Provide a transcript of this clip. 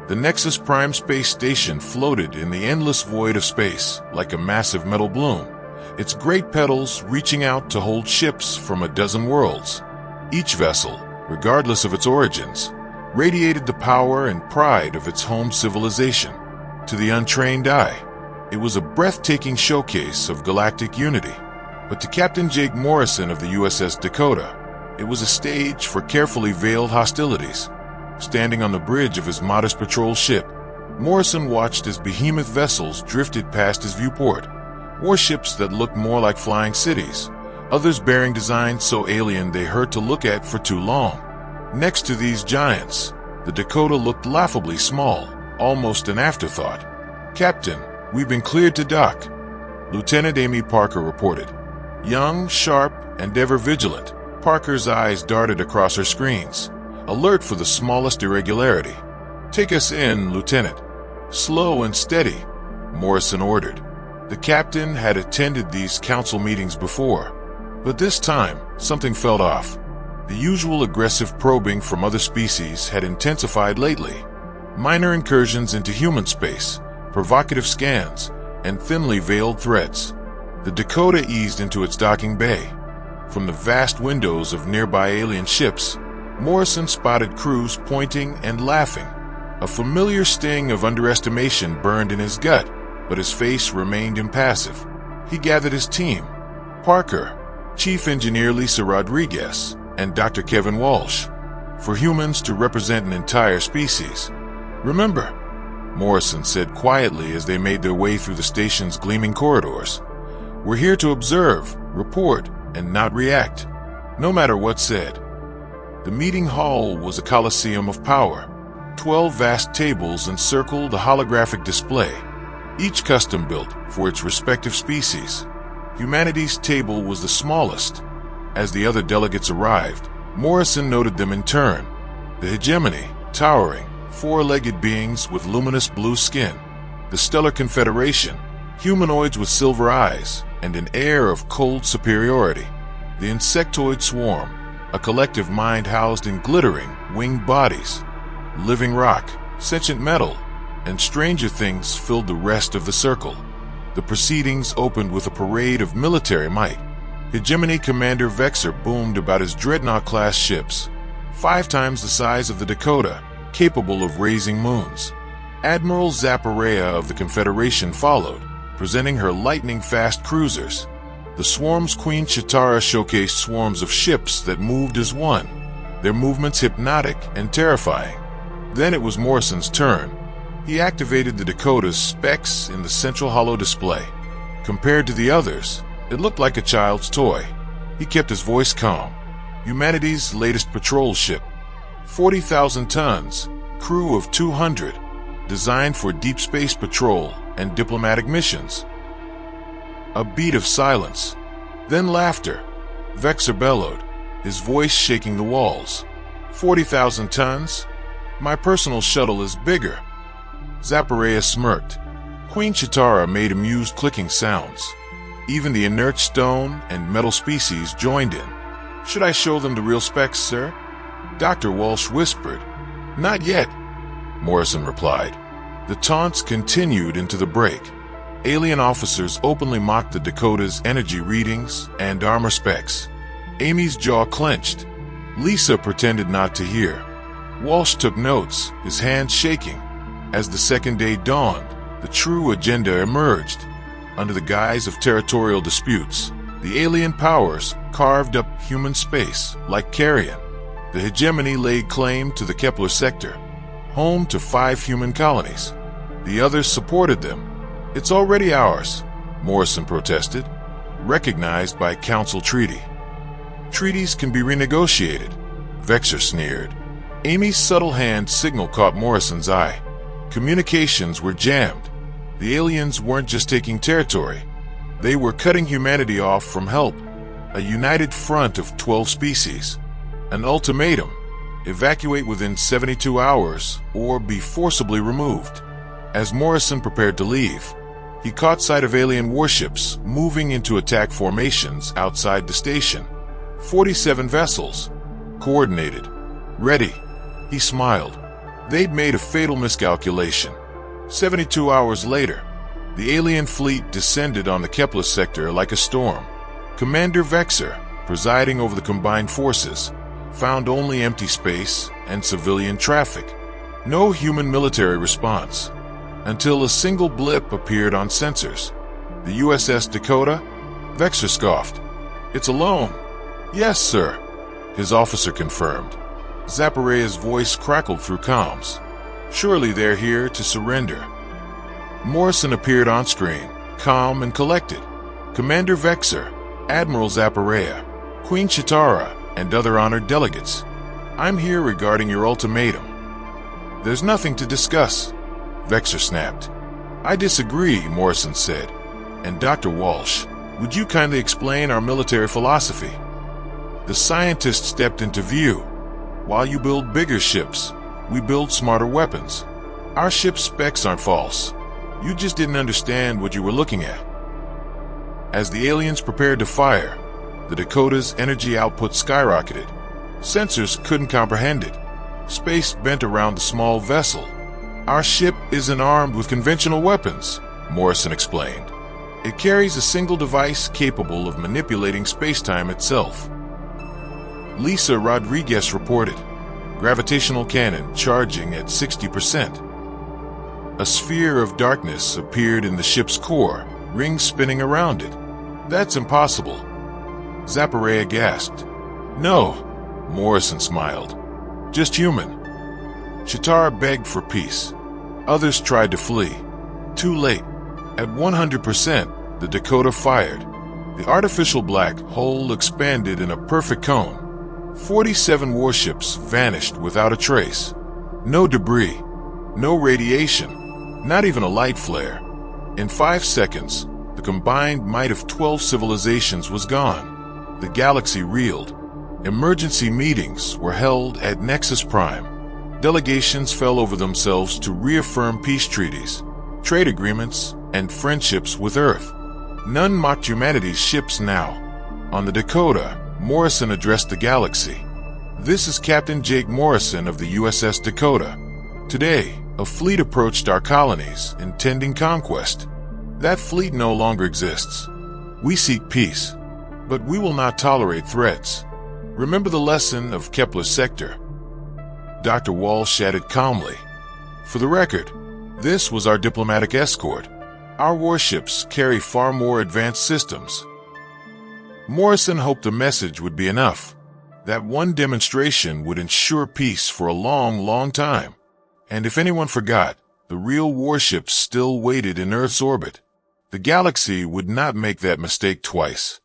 The Nexus Prime space station floated in the endless void of space like a massive metal bloom, its great petals reaching out to hold ships from a dozen worlds. Each vessel, regardless of its origins, radiated the power and pride of its home civilization. To the untrained eye, it was a breathtaking showcase of galactic unity. But to Captain Jake Morrison of the USS Dakota, it was a stage for carefully veiled hostilities. Standing on the bridge of his modest patrol ship, Morrison watched as behemoth vessels drifted past his viewport. Warships that looked more like flying cities, others bearing designs so alien they hurt to look at for too long. Next to these giants, the Dakota looked laughably small, almost an afterthought. "Captain, we've been cleared to dock," Lieutenant Amy Parker reported. Young, sharp, and ever vigilant, Parker's eyes darted across her screens, alert for the smallest irregularity. "Take us in, Lieutenant." "Slow and steady," Morrison ordered. The captain had attended these council meetings before, but this time something felt off. The usual aggressive probing from other species had intensified lately. Minor incursions into human space, provocative scans, and thinly veiled threats. The Dakota eased into its docking bay. From the vast windows of nearby alien ships, Morrison spotted crews pointing and laughing. A familiar sting of underestimation burned in his gut, but his face remained impassive. He gathered his team: Parker, Chief Engineer Lisa Rodriguez, and Dr. Kevin Walsh, for humans to represent an entire species. "Remember," Morrison said quietly as they made their way through the station's gleaming corridors, "we're here to observe, report, and not react, no matter what's said." The meeting hall was a coliseum of power. 12 vast tables encircled a holographic display, each custom-built for its respective species. Humanity's table was the smallest. As the other delegates arrived, Morrison noted them in turn. The Hegemony, towering, four-legged beings with luminous blue skin. The Stellar Confederation, humanoids with silver eyes and an air of cold superiority. The Insectoid Swarm, a collective mind housed in glittering, winged bodies. Living rock, sentient metal, and stranger things filled the rest of the circle. The proceedings opened with a parade of military might. Hegemony Commander Vexer boomed about his Dreadnought-class ships, 5 times the size of the Dakota, capable of raising moons. Admiral Zaparea of the Confederation followed, presenting her lightning-fast cruisers. The Swarm's Queen Chitara showcased swarms of ships that moved as one, their movements hypnotic and terrifying. Then it was Morrison's turn. He activated the Dakota's specs in the central holo display. Compared to the others, it looked like a child's toy. He kept his voice calm. Humanity's latest patrol ship, 40,000 tons, crew of 200, designed for deep space patrol and diplomatic missions. A beat of silence, then laughter. Vexer bellowed, his voice shaking the walls. 40,000 tons? My personal shuttle is bigger. Zaparea smirked. Queen Chitara made amused clicking sounds. Even the inert stone and metal species joined in. Should I show them the real specs, sir? Dr. Walsh whispered. Not yet, Morrison replied. The taunts continued into the break. Alien officers openly mocked the Dakota's energy readings and armor specs. Amy's jaw clenched. Lisa pretended not to hear. Walsh took notes, his hands shaking. As the second day dawned, the true agenda emerged. Under the guise of territorial disputes, the alien powers carved up human space like carrion. The hegemony laid claim to the Kepler sector, home to 5 human colonies. The others supported them. It's already ours, Morrison protested, recognized by council treaty. Treaties can be renegotiated, Vexer sneered. Amy's subtle hand signal caught Morrison's eye. Communications were jammed. The aliens weren't just taking territory. They were cutting humanity off from help. A united front of 12 species. An ultimatum: evacuate within 72 hours or be forcibly removed. As Morrison prepared to leave, he caught sight of alien warships moving into attack formations outside the station. 47 vessels, coordinated, ready. He smiled. They'd made a fatal miscalculation. 72 hours later, the alien fleet descended on the Kepler sector like a storm. Commander Vexer, presiding over the combined forces, found only empty space and civilian traffic. No human military response. Until a single blip appeared on sensors. The USS Dakota? Vexer scoffed. "It's alone." "Yes, sir," his officer confirmed. Zapparea's voice crackled through comms. "Surely they're here to surrender." Morrison appeared on screen, calm and collected. "Commander Vexer, Admiral Zapparea, Queen Chitara, and other honored delegates, I'm here regarding your ultimatum." "There's nothing to discuss," Vexer snapped. "I disagree," Morrison said. "And Dr. Walsh, would you kindly explain our military philosophy?" The scientist stepped into view. "While you build bigger ships, we build smarter weapons. Our ship's specs aren't false. You just didn't understand what you were looking at." As the aliens prepared to fire, the Dakota's energy output skyrocketed. Sensors couldn't comprehend it. Space bent around the small vessel. "Our ship isn't armed with conventional weapons," Morrison explained. "It carries a single device capable of manipulating space-time itself." Lisa Rodriguez reported, "Gravitational cannon charging at 60%. A sphere of darkness appeared in the ship's core, rings spinning around it. "That's impossible." Zapparea gasped. "No," Morrison smiled. "Just human." Chitara begged for peace. Others tried to flee. Too late. At 100%, the Dakota fired. The artificial black hole expanded in a perfect cone. 47 warships vanished without a trace. No debris, no radiation, not even a light flare. In 5 seconds, the combined might of 12 civilizations was gone. The galaxy reeled. Emergency meetings were held at Nexus Prime. Delegations fell over themselves to reaffirm peace treaties, trade agreements, and friendships with Earth. None mocked humanity's ships now. On the Dakota, Morrison addressed the galaxy. "This is Captain Jake Morrison of the USS Dakota. Today, a fleet approached our colonies, intending conquest. That fleet no longer exists. We seek peace, but we will not tolerate threats. Remember the lesson of Kepler's sector." Dr. Walsh added calmly, "For the record, this was our diplomatic escort. Our warships carry far more advanced systems." Morrison hoped the message would be enough. That one demonstration would ensure peace for a long, long time. And if anyone forgot, the real warships still waited in Earth's orbit. The galaxy would not make that mistake twice.